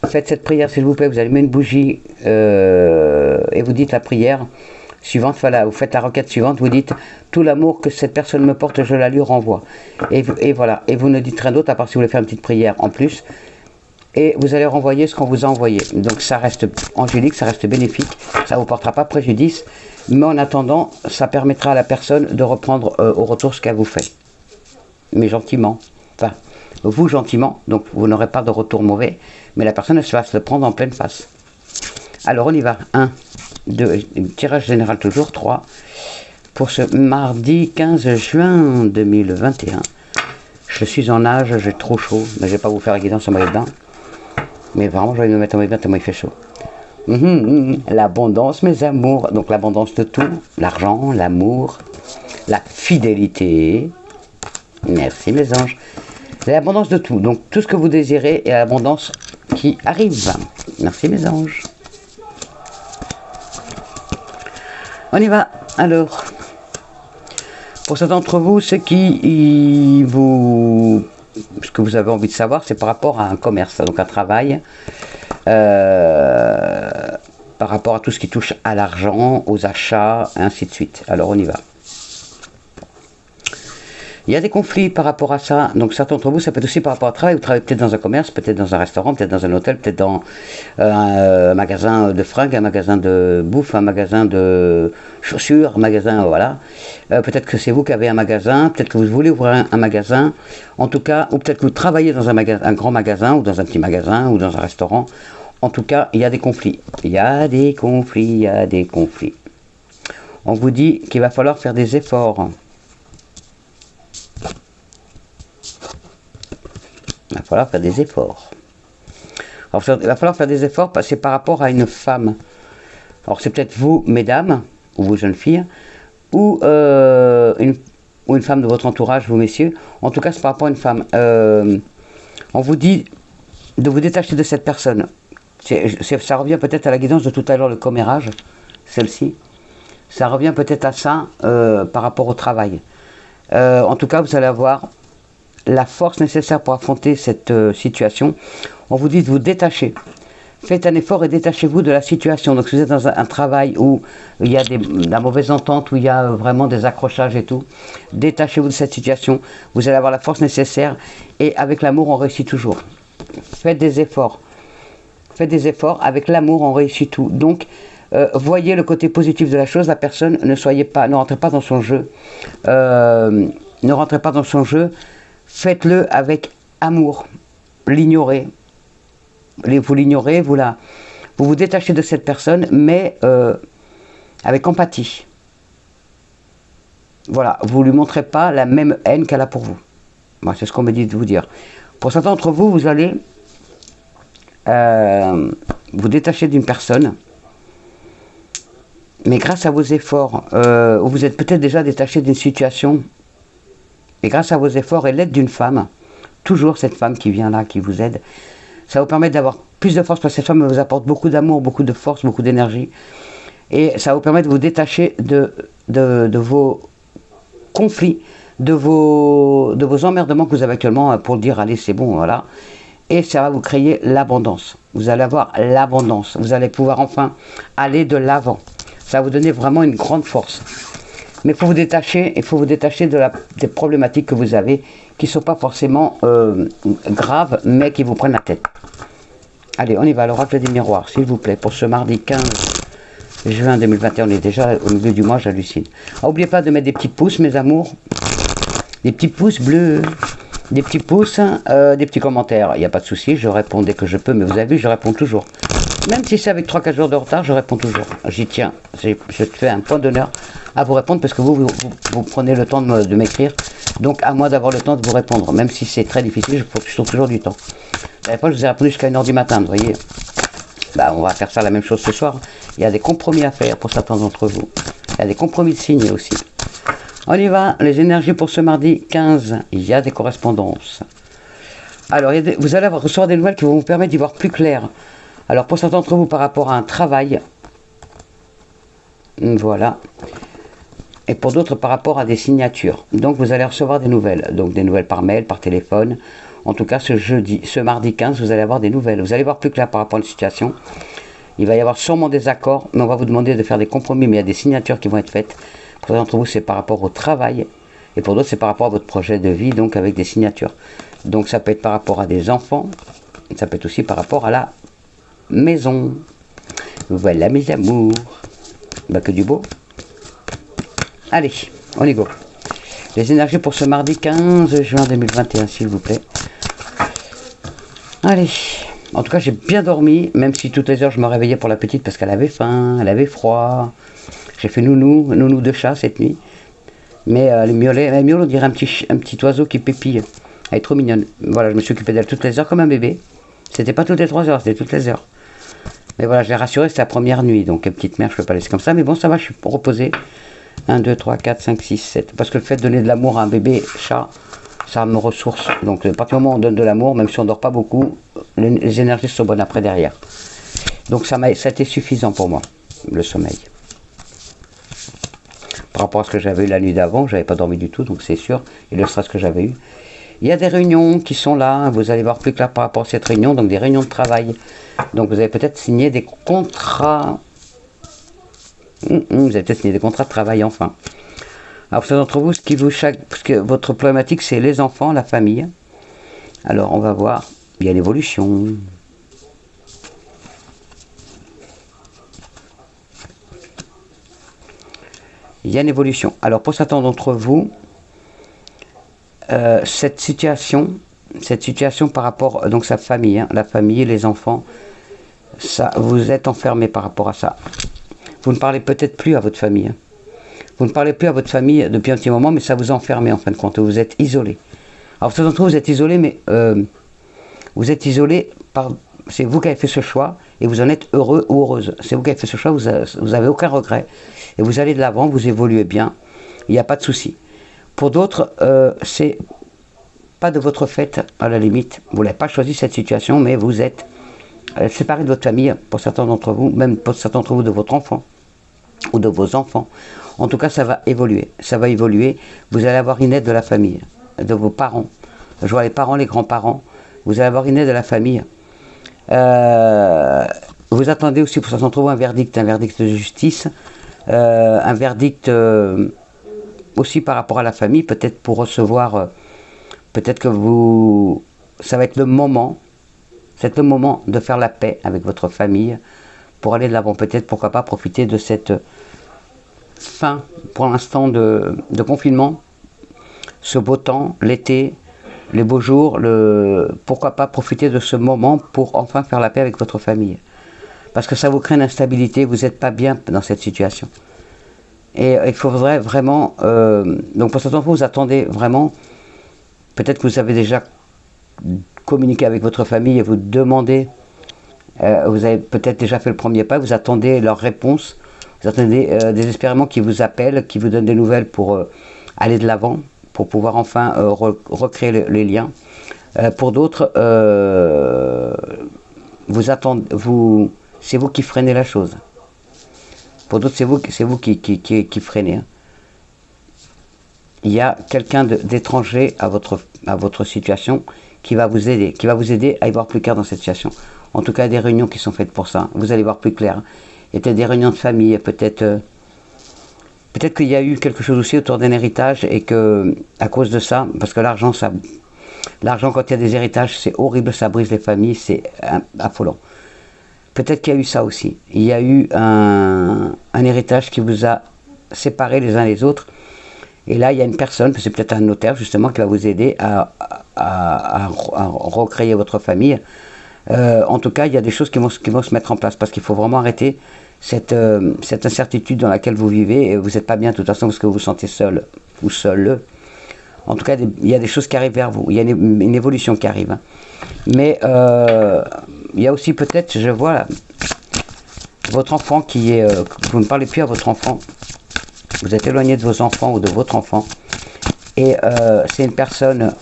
faites cette prière s'il vous plaît, vous allumez une bougie et vous dites la prière suivante, voilà, vous faites la requête suivante, vous dites tout l'amour que cette personne me porte, je la lui renvoie. Et voilà, et vous ne dites rien d'autre à part si vous voulez faire une petite prière en plus. Et vous allez renvoyer ce qu'on vous a envoyé. Donc ça reste angélique, ça reste bénéfique, ça ne vous portera pas préjudice, mais en attendant, ça permettra à la personne de reprendre au retour ce qu'elle vous fait. Mais gentiment, enfin, vous gentiment, donc vous n'aurez pas de retour mauvais, mais la personne elle va se le prendre en pleine face. Alors on y va, 1, 2, tirage général toujours, 3, pour ce mardi 15 juin 2021. Je suis en nage, j'ai trop chaud, mais je ne vais pas vous faire la guidance en maillot de bain, mais vraiment je vais me mettre en maillot de bain tellement il fait chaud. L'abondance mes amours, donc l'abondance de tout, l'argent, l'amour, la fidélité, merci mes anges. L'abondance de tout, donc tout ce que vous désirez et l'abondance qui arrive. Merci mes anges. On y va. Alors, pour certains d'entre vous, ce que vous avez envie de savoir, c'est par rapport à un commerce, donc un travail, par rapport à tout ce qui touche à l'argent, aux achats, et ainsi de suite. Alors on y va. Il y a des conflits par rapport à ça. Donc certains d'entre vous, ça peut être aussi par rapport au travail. Vous travaillez peut-être dans un commerce, peut-être dans un restaurant, peut-être dans un hôtel, peut-être dans un magasin de fringues, un magasin de bouffe, un magasin de chaussures, un magasin, voilà. Peut-être que c'est vous qui avez un magasin, peut-être que vous voulez ouvrir un magasin, en tout cas, ou peut-être que vous travaillez dans un grand magasin, ou dans un petit magasin, ou dans un restaurant. En tout cas, il y a des conflits. Il y a des conflits, il y a des conflits. On vous dit qu'il va falloir faire des efforts. Il va falloir faire des efforts. Alors, il va falloir faire des efforts, c'est par rapport à une femme. Alors, c'est peut-être vous, mesdames, ou vous, jeunes filles, ou une femme de votre entourage, vous, messieurs. En tout cas, c'est par rapport à une femme. On vous dit de vous détacher de cette personne. Ça revient peut-être à la guidance de tout à l'heure, le commérage, celle-ci. Ça revient peut-être à ça par rapport au travail. En tout cas, vous allez avoir la force nécessaire pour affronter cette situation. On vous dit de vous détacher. Faites un effort et détachez-vous de la situation. Donc si vous êtes dans un travail où il y a de la mauvaise entente, où il y a vraiment des accrochages et tout, détachez-vous de cette situation. Vous allez avoir la force nécessaire et avec l'amour, on réussit toujours. Faites des efforts. Faites des efforts. Avec l'amour, on réussit tout. Donc, voyez le côté positif de la chose. La personne, ne rentrez pas dans son jeu. Ne rentrez pas dans son jeu. Faites-le avec amour. L'ignorez. Vous l'ignorez, vous vous détachez de cette personne, mais avec empathie. Voilà, vous ne lui montrez pas la même haine qu'elle a pour vous. Moi, c'est ce qu'on me dit de vous dire. Pour certains d'entre vous, vous allez vous détacher d'une personne, mais grâce à vos efforts, vous êtes peut-être déjà détaché d'une situation, et grâce à vos efforts et l'aide d'une femme, toujours cette femme qui vient là, qui vous aide, ça vous permet d'avoir plus de force parce que cette femme vous apporte beaucoup d'amour, beaucoup de force, beaucoup d'énergie. Et ça vous permet de vous détacher de vos conflits, de vos emmerdements que vous avez actuellement pour dire allez c'est bon, voilà. Et ça va vous créer l'abondance. Vous allez avoir l'abondance. Vous allez pouvoir enfin aller de l'avant. Ça va vous donner vraiment une grande force. Mais il faut vous détacher des problématiques que vous avez qui ne sont pas forcément graves, mais qui vous prennent la tête. Allez, on y va, l'oracle des miroirs, s'il vous plaît, pour ce mardi 15 juin 2021. On est déjà au milieu du mois, j'hallucine. N'oubliez pas de mettre des petits pouces, mes amours. Des petits pouces bleus. Des petits pouces, des petits commentaires. Il n'y a pas de souci, je réponds dès que je peux, mais vous avez vu, je réponds toujours. Même si c'est avec 3-4 jours de retard, je réponds toujours. J'y tiens. Je fais un point d'honneur à vous répondre parce que vous prenez le temps de m'écrire. Donc à moi d'avoir le temps de vous répondre. Même si c'est très difficile, je trouve toujours du temps. La dernière fois, je vous ai répondu jusqu'à 1h du matin, vous voyez. Bah, on va faire ça la même chose ce soir. Il y a des compromis à faire pour certains d'entre vous. Il y a des compromis de signer aussi. On y va, les énergies pour ce mardi 15. Il y a des correspondances. Alors, vous allez recevoir des nouvelles qui vont vous permettre d'y voir plus clair. Alors, pour certains d'entre vous, par rapport à un travail, voilà. Et pour d'autres, par rapport à des signatures. Donc, vous allez recevoir des nouvelles. Donc, des nouvelles par mail, par téléphone. En tout cas, ce mardi 15, vous allez avoir des nouvelles. Vous allez voir plus clair par rapport à une situation. Il va y avoir sûrement des accords, mais on va vous demander de faire des compromis, mais il y a des signatures qui vont être faites. Pour certains d'entre vous, c'est par rapport au travail. Et pour d'autres, c'est par rapport à votre projet de vie, donc avec des signatures. Donc, ça peut être par rapport à des enfants. Ça peut être aussi par rapport à la maison. Voilà, mes amours. Bah, que du beau. Allez, on y go. Les énergies pour ce mardi 15 juin 2021, s'il vous plaît. Allez. En tout cas, j'ai bien dormi, même si toutes les heures, je me réveillais pour la petite parce qu'elle avait faim, elle avait froid. J'ai fait nounou de chat cette nuit. Mais elle miaulait, on dirait un petit oiseau qui pépille. Elle est trop mignonne. Voilà, je me suis occupé d'elle toutes les heures comme un bébé. C'était pas toutes les 3 heures, c'était toutes les heures. Mais voilà, je l'ai rassurée, c'était la première nuit. Donc, petite mère, je peux pas laisser comme ça. Mais bon, ça va, je suis reposé. 1, 2, 3, 4, 5, 6, 7. Parce que le fait de donner de l'amour à un bébé chat, ça me ressource. Donc, à partir du moment où on donne de l'amour, même si on dort pas beaucoup, les énergies sont bonnes après derrière. Donc, ça a été suffisant pour moi, le sommeil. Par rapport à ce que j'avais eu la nuit d'avant, j'avais pas dormi du tout, donc c'est sûr. Et le stress que j'avais eu. Il y a des réunions qui sont là, vous allez voir plus clair par rapport à cette réunion, donc des réunions de travail. Donc vous avez peut-être signé des contrats. Vous avez peut-être signé des contrats de travail enfin. Alors pour certains d'entre vous, parce que votre problématique c'est les enfants, la famille. Alors on va voir, il y a l'évolution. Il y a une évolution. Alors pour certains d'entre vous, cette situation par rapport, donc sa famille, hein, la famille, les enfants, ça, vous êtes enfermé par rapport à ça. Vous ne parlez peut-être plus à votre famille. Hein. Vous ne parlez plus à votre famille depuis un petit moment, mais ça vous a enfermé en fin de compte. Vous êtes isolé. Alors pour certains d'entre vous, vous êtes isolé, mais vous êtes isolé par... C'est vous qui avez fait ce choix et vous en êtes heureux ou heureuse. C'est vous qui avez fait ce choix, vous n'avez aucun regret. Et vous allez de l'avant, vous évoluez bien, il n'y a pas de souci. Pour d'autres, c'est pas de votre fait, à la limite. Vous n'avez pas choisi cette situation, mais vous êtes séparé de votre famille, pour certains d'entre vous, même pour certains d'entre vous de votre enfant, ou de vos enfants. En tout cas, ça va évoluer. Ça va évoluer. Vous allez avoir une aide de la famille, de vos parents. Je vois les parents, les grands-parents. Vous allez avoir une aide de la famille. Vous attendez aussi, pour certains d'entre vous, un verdict de justice. Un verdict aussi par rapport à la famille, peut-être pour recevoir, peut-être que ça va être le moment, c'est le moment de faire la paix avec votre famille, pour aller de l'avant, peut-être, pourquoi pas, profiter de cette fin, pour l'instant, de confinement, ce beau temps, l'été, les beaux jours, pourquoi pas profiter de ce moment pour enfin faire la paix avec votre famille. Parce que ça vous crée une instabilité, vous n'êtes pas bien dans cette situation. Et il faudrait vraiment... donc pour certains d'entre vous, vous attendez vraiment... Peut-être que vous avez déjà communiqué avec votre famille et vous demandez... vous avez peut-être déjà fait le premier pas, vous attendez leur réponse. Vous attendez désespérément qu'ils vous appellent, qu'ils vous donnent des nouvelles pour aller de l'avant, pour pouvoir enfin recréer les liens. Pour d'autres, c'est vous qui freinez la chose. Pour d'autres, c'est vous qui freinez. Hein. Il y a quelqu'un d'étranger à votre situation qui va vous aider à y voir plus clair dans cette situation. En tout cas, il y a des réunions qui sont faites pour ça. Vous allez voir plus clair. Il y a peut-être des réunions de famille, peut-être qu'il y a eu quelque chose aussi autour d'un héritage et que, à cause de ça, parce que l'argent, quand il y a des héritages, c'est horrible, ça brise les familles, c'est affolant. Peut-être qu'il y a eu ça aussi. Il y a eu un héritage qui vous a séparés les uns les autres. Et là, il y a une personne, c'est peut-être un notaire justement, qui va vous aider à recréer votre famille. En tout cas, il y a des choses qui vont se mettre en place parce qu'il faut vraiment arrêter cette incertitude dans laquelle vous vivez. Et vous n'êtes pas bien de toute façon parce que vous vous sentez seul ou seul. En tout cas, il y a des choses qui arrivent vers vous. Il y a une évolution qui arrive. Hein. Mais il y a aussi peut-être, je vois là, votre enfant qui est... vous ne parlez plus à votre enfant. Vous êtes éloigné de vos enfants ou de votre enfant. Et c'est une personne...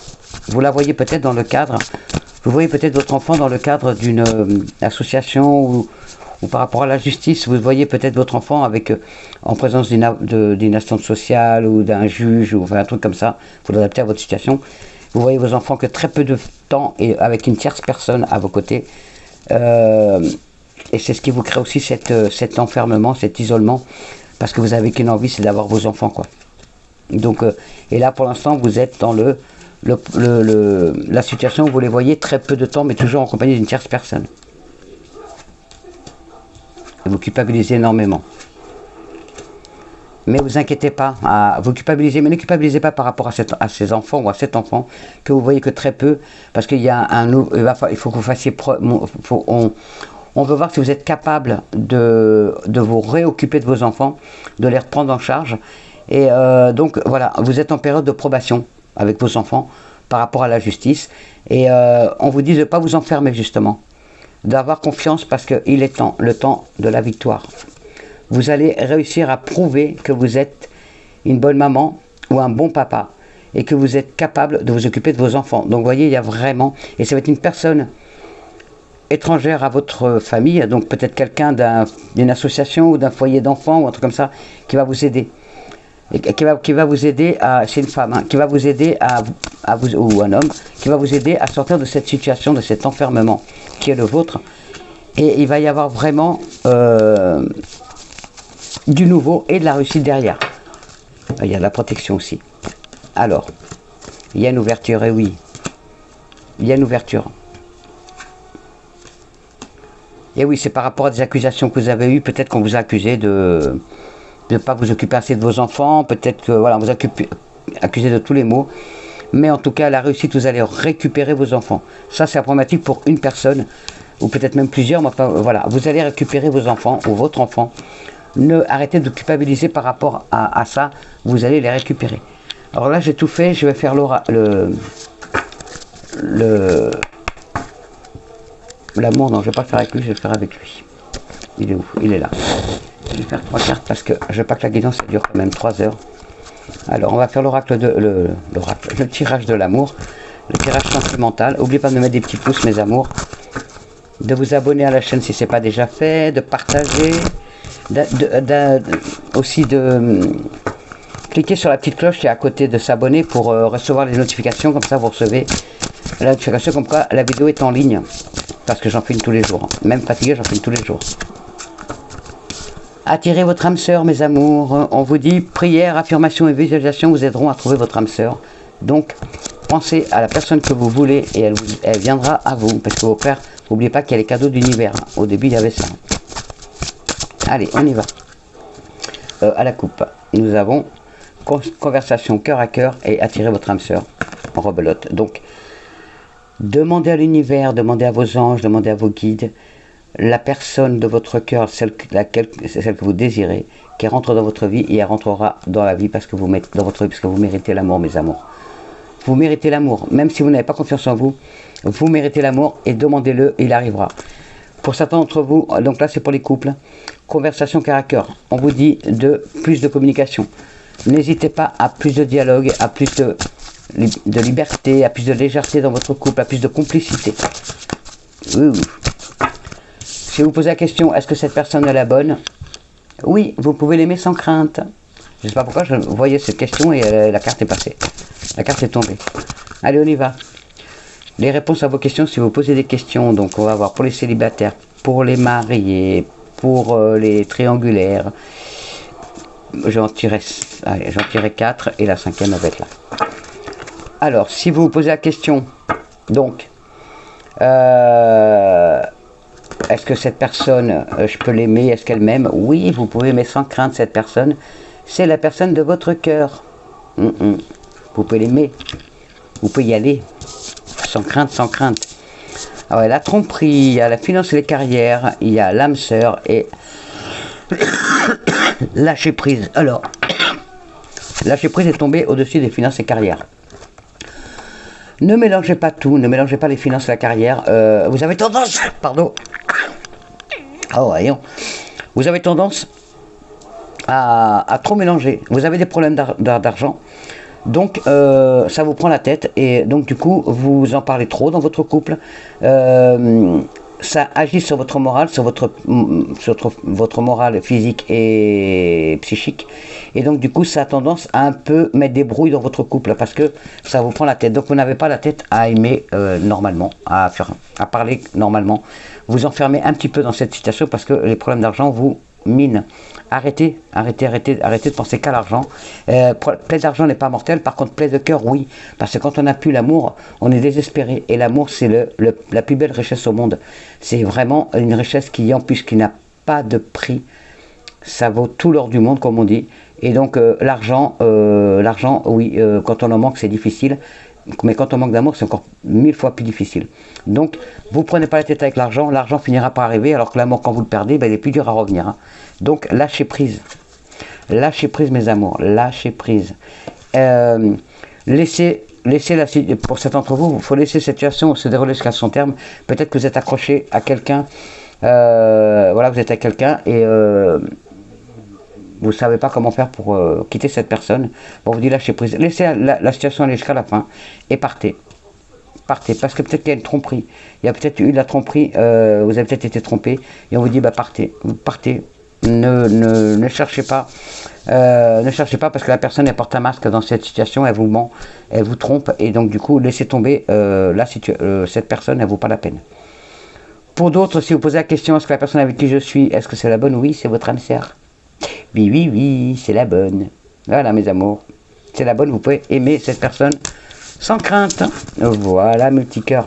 Vous la voyez peut-être dans le cadre... Vous voyez peut-être votre enfant dans le cadre d'une association ou par rapport à la justice. Vous voyez peut-être votre enfant en présence d'une assistante sociale ou d'un juge ou enfin, un truc comme ça. Vous l'adaptez à votre situation. Vous voyez vos enfants que très peu de temps et avec une tierce personne à vos côtés. Et c'est ce qui vous crée aussi cet enfermement, cet isolement. Parce que vous avez qu'une envie, c'est d'avoir vos enfants, quoi. Donc, et là, pour l'instant, vous êtes dans la situation où vous les voyez très peu de temps, mais toujours en compagnie d'une tierce personne. Et vous culpabilisez énormément. Mais vous inquiétez pas, vous culpabilisez, mais ne culpabilisez pas par rapport à ces enfants ou à cet enfant que vous voyez que très peu, parce qu'il y a il faut que vous fassiez preuve, on veut voir si vous êtes capable de vous réoccuper de vos enfants, de les reprendre en charge. Et donc voilà, vous êtes en période de probation avec vos enfants par rapport à la justice. Et on vous dit de ne pas vous enfermer justement, d'avoir confiance parce qu'il est le temps de la victoire. Vous allez réussir à prouver que vous êtes une bonne maman ou un bon papa et que vous êtes capable de vous occuper de vos enfants. Donc vous voyez, il y a vraiment... Et ça va être une personne étrangère à votre famille, donc peut-être quelqu'un d'une association ou d'un foyer d'enfants ou un truc comme ça, qui va vous aider. Et qui va vous aider c'est une femme, hein, qui va vous aider ou un homme, qui va vous aider à sortir de cette situation, de cet enfermement qui est le vôtre. Et il va y avoir vraiment du nouveau et de la réussite derrière. Il y a de la protection aussi. Alors, il y a une ouverture, et oui. Il y a une ouverture. Et oui, c'est par rapport à des accusations que vous avez eues. Peut-être qu'on vous a accusé de ne pas vous occuper assez de vos enfants. Peut-être que, voilà, on vous a accusé de tous les maux. Mais en tout cas, la réussite, vous allez récupérer vos enfants. Ça, c'est la problématique pour une personne, ou peut-être même plusieurs. Mais enfin, voilà, vous allez récupérer vos enfants, ou votre enfant. Arrêtez de culpabiliser par rapport à ça. Vous allez les récupérer. Alors là, j'ai tout fait. Je vais faire l'amour, non, je ne vais pas le faire avec lui, je vais le faire avec lui. Il est où? Il est là. Je vais faire 3 cartes parce que je veux pas que la guidance ça dure quand même 3 heures. Alors, on va faire l'oracle le tirage de l'amour, le tirage sentimental. N'oubliez pas de me mettre des petits pouces, mes amours. De vous abonner à la chaîne si ce n'est pas déjà fait, de partager, aussi de cliquer sur la petite cloche qui est à côté de s'abonner pour recevoir les notifications. Comme ça, vous recevez la notification comme quoi la vidéo est en ligne. Parce que j'en filme tous les jours. Même fatigué, j'en filme tous les jours. Attirez votre âme sœur, mes amours. On vous dit, prière, affirmation et visualisation vous aideront à trouver votre âme sœur. Donc, pensez à la personne que vous voulez et elle viendra à vous. Parce que vos frères, n'oubliez pas qu'il y a les cadeaux de l'univers. Au début, il y avait ça. Allez, on y va. À la coupe, nous avons conversation cœur à cœur et attirez votre âme sœur en rebelote. Donc, demandez à l'univers, demandez à vos anges, demandez à vos guides, la personne de votre cœur, celle que vous désirez, qui rentre dans votre vie et elle rentrera dans la vie parce que vous mettez dans votre vie, parce que vous méritez l'amour, mes amours. Vous méritez l'amour, même si vous n'avez pas confiance en vous, vous méritez l'amour et demandez-le, il arrivera. Pour certains d'entre vous, donc là c'est pour les couples, conversation cœur à cœur, on vous dit plus de communication. N'hésitez pas à plus de dialogue, à plus de liberté, à plus de légèreté dans votre couple, à plus de complicité. Si vous posez la question, est-ce que cette personne est la bonne? Oui, vous pouvez l'aimer sans crainte. Je ne sais pas pourquoi je voyais cette question et la carte est passée. La carte est tombée. Allez, on y va. Les réponses à vos questions, si vous posez des questions, donc on va voir pour les célibataires, pour les mariés, pour les triangulaires. J'en tirais 4 et la 5e va être là. Alors, si vous vous posez la question, donc, est-ce que cette personne, je peux l'aimer, est-ce qu'elle m'aime? Oui, vous pouvez aimer sans crainte cette personne. C'est la personne de votre cœur. Vous pouvez l'aimer. Vous pouvez y aller. Sans crainte, sans crainte. Alors, la tromperie, il y a la finance et les carrières, il y a l'âme sœur et lâcher prise. Alors, lâcher prise est tombé au-dessus des finances et carrières. Ne mélangez pas tout, ne mélangez pas les finances et la carrière. Vous avez tendance, pardon. Oh, voyons. Vous avez tendance à trop mélanger. Vous avez des problèmes d'argent. Donc, ça vous prend la tête. Et donc, du coup, vous en parlez trop dans votre couple. Ça agit sur votre morale, sur votre morale physique et psychique. Et donc, du coup, ça a tendance à un peu mettre des brouilles dans votre couple parce que ça vous prend la tête. Donc, vous n'avez pas la tête à aimer normalement, à parler normalement. Vous enfermez un petit peu dans cette situation parce que les problèmes d'argent vous minent. Arrêtez de penser qu'à l'argent. Plaie d'argent n'est pas mortel, par contre plaie de cœur, oui. Parce que quand on n'a plus l'amour, on est désespéré. Et l'amour, c'est la plus belle richesse au monde. C'est vraiment une richesse qui n'a pas de prix. Ça vaut tout l'or du monde, comme on dit. Et donc l'argent, oui, quand on en manque, c'est difficile. Mais quand on manque d'amour, c'est encore 1000 fois plus difficile. Donc, vous prenez pas la tête avec l'argent, l'argent finira par arriver, alors que l'amour, quand vous le perdez, ben, il est plus dur à revenir. Hein. Donc, lâchez prise. Lâchez prise, mes amours. Lâchez prise. Laissez pour certains d'entre vous, il faut laisser cette situation se dérouler jusqu'à son terme. Peut-être que vous êtes accroché à quelqu'un. Voilà, vous êtes avec quelqu'un et vous ne savez pas comment faire pour quitter cette personne. Bon, on vous dit lâchez prise. Laissez la situation aller jusqu'à la fin et partez. Partez, parce que peut-être qu'il y a une tromperie. Il y a peut-être eu de la tromperie, vous avez peut-être été trompé, et on vous dit bah partez. Partez. Ne cherchez pas. Ne cherchez pas parce que la personne elle porte un masque dans cette situation, elle vous ment, elle vous trompe, et donc du coup laissez tomber cette personne, elle vaut pas la peine. Pour d'autres, si vous posez la question, est-ce que la personne avec qui je suis, est-ce que c'est la bonne? Oui, c'est votre âme sœur. Oui, c'est la bonne. Voilà mes amours, c'est la bonne, vous pouvez aimer cette personne sans crainte. Voilà, multicœur.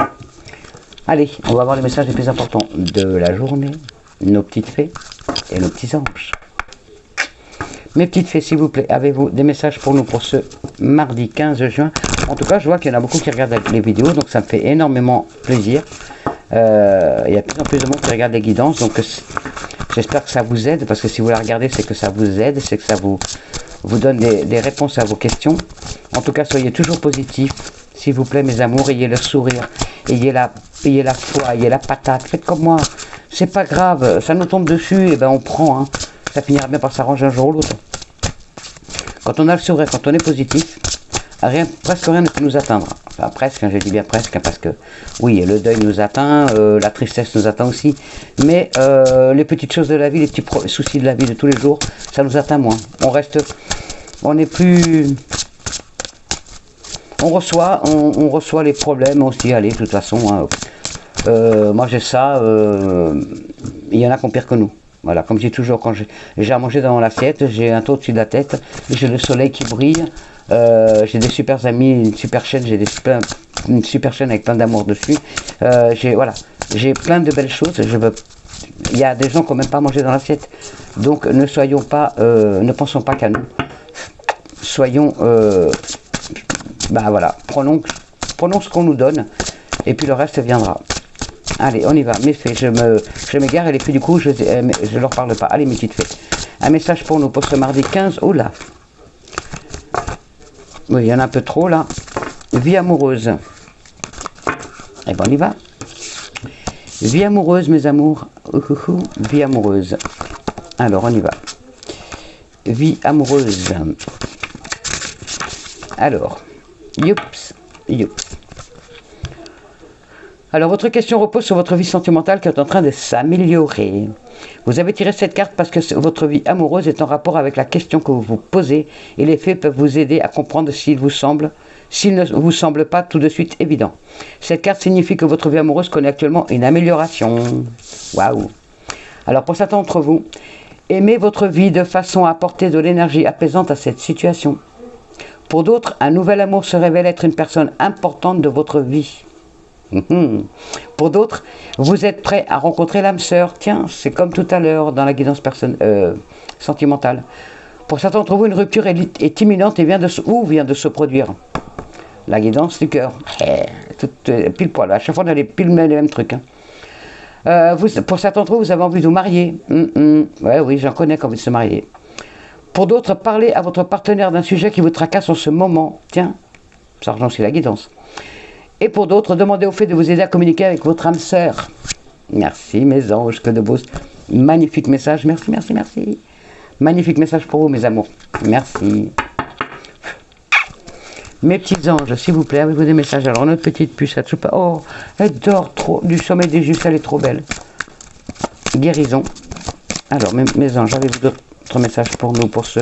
Allez, on va voir les messages les plus importants de la journée, nos petites fées et nos petits anges. Mes petites fées, s'il vous plaît, avez-vous des messages pour nous pour ce mardi 15 juin? En tout cas, je vois qu'il y en a beaucoup qui regardent les vidéos, donc ça me fait énormément plaisir. Il y a de plus en plus de monde qui regarde les guidances, donc j'espère que ça vous aide, parce que si vous la regardez, c'est que ça vous aide, c'est que ça vous donne des réponses à vos questions. En tout cas, soyez toujours positifs, s'il vous plaît, mes amours, ayez le sourire, ayez la foi, ayez la patate, faites comme moi, c'est pas grave, ça nous tombe dessus, et ben on prend, hein. Ça finira bien par s'arranger un jour ou l'autre. Quand on a le sourire, quand on est positif, presque rien ne peut nous atteindre. Enfin, presque, hein, je dis bien presque, parce que oui, le deuil nous atteint, la tristesse nous atteint aussi, mais les petites choses de la vie, les petits soucis de la vie de tous les jours, ça nous atteint moins. On n'est plus... On reçoit les problèmes aussi, allez, de toute façon, hein. Moi j'ai ça, il y en a qui ont pire que nous. Voilà, comme je dis toujours, quand j'ai à manger dans l'assiette, j'ai un toit au-dessus de la tête, j'ai le soleil qui brille, j'ai des super amis, une super chaîne, une super chaîne avec plein d'amour dessus. Voilà, j'ai plein de belles choses. Il y a des gens qui n'ont même pas mangé dans l'assiette. Donc ne pensons pas qu'à nous. Soyons, voilà, prenons ce qu'on nous donne, et puis le reste viendra. Allez, on y va, mes fées, je m'égare et les fées du coup, je leur parle pas. Allez, mes petites fées. Un message pour nous, pour ce mardi 15, oh là. Oui, il y en a un peu trop là. Vie amoureuse. Eh ben, on y va. Vie amoureuse, mes amours. Vie amoureuse. Alors, on y va. Vie amoureuse. Alors, youps. Alors, votre question repose sur votre vie sentimentale qui est en train de s'améliorer. Vous avez tiré cette carte parce que votre vie amoureuse est en rapport avec la question que vous vous posez et les faits peuvent vous aider à comprendre s'il ne vous semble pas tout de suite évident. Cette carte signifie que votre vie amoureuse connaît actuellement une amélioration. Waouh! Alors, pour certains d'entre vous, aimez votre vie de façon à apporter de l'énergie apaisante à cette situation. Pour d'autres, un nouvel amour se révèle être une personne importante de votre vie. Pour d'autres, vous êtes prêt à rencontrer l'âme sœur. Tiens, c'est comme tout à l'heure dans la guidance sentimentale. Pour certains d'entre vous, une rupture est imminente et vient de se produire. La guidance du cœur. Pile poil. À chaque fois, on a les mêmes trucs. Hein. Pour certains d'entre vous, vous avez envie de vous marier. Ouais, oui, j'en connais qui ont envie de se marier. Pour d'autres, parlez à votre partenaire d'un sujet qui vous tracasse en ce moment. Tiens, ça rejoint aussi la guidance. Et pour d'autres, demandez au fait de vous aider à communiquer avec votre âme sœur. Merci mes anges, que de beaux, magnifiques messages. Merci. Magnifique message pour vous mes amours. Merci. Mes petits anges, s'il vous plaît, avez-vous des messages? Alors notre petite puce, elle dort trop, du sommeil des justes, elle est trop belle. Guérison. Alors mes anges, avez-vous d'autres messages pour nous pour ce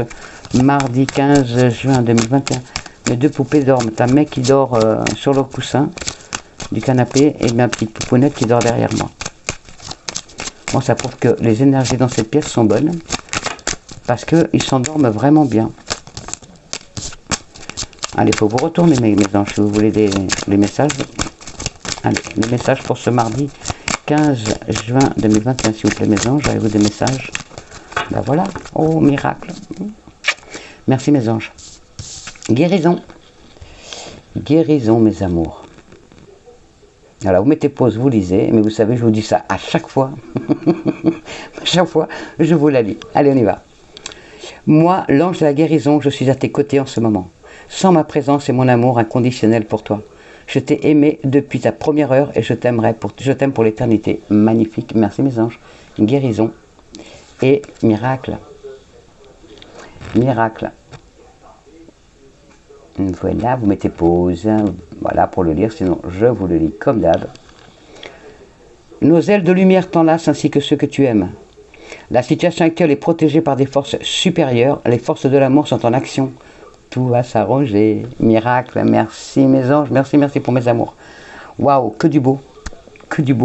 mardi 15 juin 2021? Mes deux poupées dorment. T'as un mec qui dort sur le coussin du canapé et ma petite poupounette qui dort derrière moi. Bon, ça prouve que les énergies dans cette pièce sont bonnes parce qu'ils s'endorment vraiment bien. Allez, il faut vous retourner mes anges si vous voulez les messages. Allez, les messages pour ce mardi 15 juin 2021, s'il vous plaît mes anges. Avez-vous des messages? Ben voilà. Oh, miracle. Merci mes anges. Guérison. Guérison, mes amours. Alors, vous mettez pause, vous lisez, mais vous savez, je vous dis ça à chaque fois. À chaque fois, je vous la lis. Allez, on y va. Moi, l'ange de la guérison, je suis à tes côtés en ce moment. Sans ma présence et mon amour inconditionnel pour toi. Je t'ai aimé depuis ta première heure et je t'aime pour l'éternité. Magnifique. Merci, mes anges. Guérison et miracle. Miracle. Voilà, vous mettez pause, voilà pour le lire, sinon je vous le lis comme d'hab. Nos ailes de lumière t'enlacent ainsi que ceux que tu aimes. La situation actuelle est protégée par des forces supérieures, les forces de l'amour sont en action. Tout va s'arranger, miracle, merci mes anges, merci pour mes amours. Waouh, que du beau,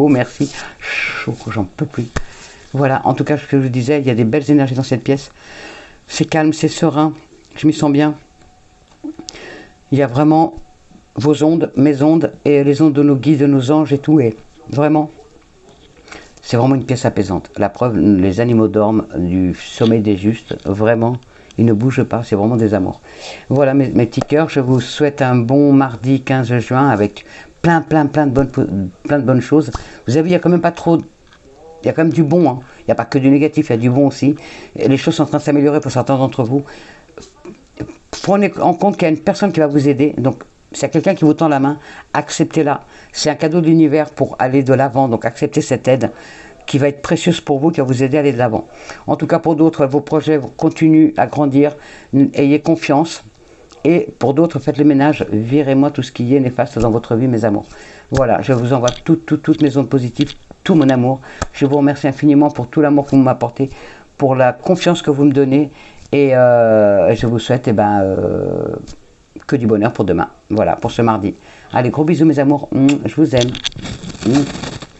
merci. Chaud, j'en peux plus. Voilà, en tout cas, ce que je vous disais, il y a des belles énergies dans cette pièce. C'est calme, c'est serein. je m'y sens bien. Il y a vraiment vos ondes, mes ondes, et les ondes de nos guides, de nos anges et tout, et vraiment, c'est vraiment une pièce apaisante. La preuve, les animaux dorment du sommeil des justes, vraiment, ils ne bougent pas, c'est vraiment des amours. Voilà mes petits cœurs, je vous souhaite un bon mardi 15 juin avec plein de bonnes choses. Vous avez, il n'y a quand même pas trop, il y a quand même du bon, hein. Il n'y a pas que du négatif, il y a du bon aussi. Et les choses sont en train de s'améliorer pour certains d'entre vous. Prenez en compte qu'il y a une personne qui va vous aider, donc s'il y a quelqu'un qui vous tend la main, acceptez-la. C'est un cadeau de l'univers pour aller de l'avant, donc acceptez cette aide qui va être précieuse pour vous, qui va vous aider à aller de l'avant. En tout cas, pour d'autres, vos projets continuent à grandir, ayez confiance. Et pour d'autres, faites le ménage, virez-moi tout ce qui est néfaste dans votre vie, mes amours. Voilà, je vous envoie toutes mes ondes positives, tout mon amour. Je vous remercie infiniment pour tout l'amour que vous m'apportez, pour la confiance que vous me donnez. Et je vous souhaite que du bonheur pour demain. Voilà, pour ce mardi. Allez, gros bisous mes amours. Je vous aime.